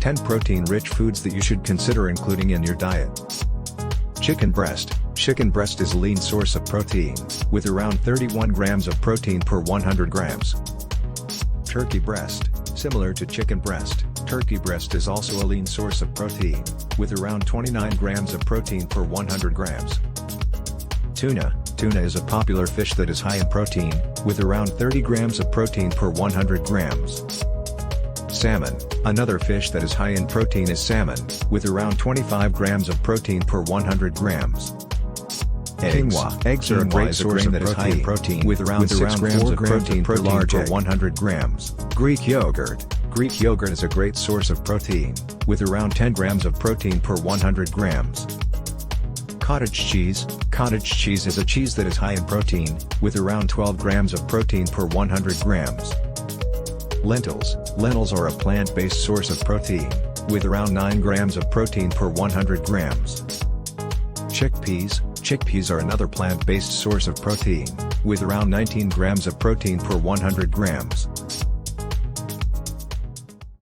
10 protein-rich foods that you should consider including in your diet. Chicken breast. Chicken breast is a lean source of protein, with around 31 grams of protein per 100 grams. Turkey breast. Similar to chicken breast, turkey breast is also a lean source of protein, with around 29 grams of protein per 100 grams. Tuna. Tuna is a popular fish that is high in protein, with around 30 grams of protein per 100 grams. Salmon. Another fish that is high in protein is salmon, with around 25 grams of protein per 100 grams. Eggs. Eggs are a great source of protein, with around 6 grams of protein per large egg per 100 grams. Greek yogurt. Greek yogurt is a great source of protein, with around 10 grams of protein per 100 grams. Cottage cheese. Cottage cheese is a cheese that is high in protein, with around 12 grams of protein per 100 grams. Lentils. Lentils are a plant-based source of protein, with around 9 grams of protein per 100 grams. Chickpeas. Chickpeas are another plant-based source of protein, with around 19 grams of protein per 100 grams.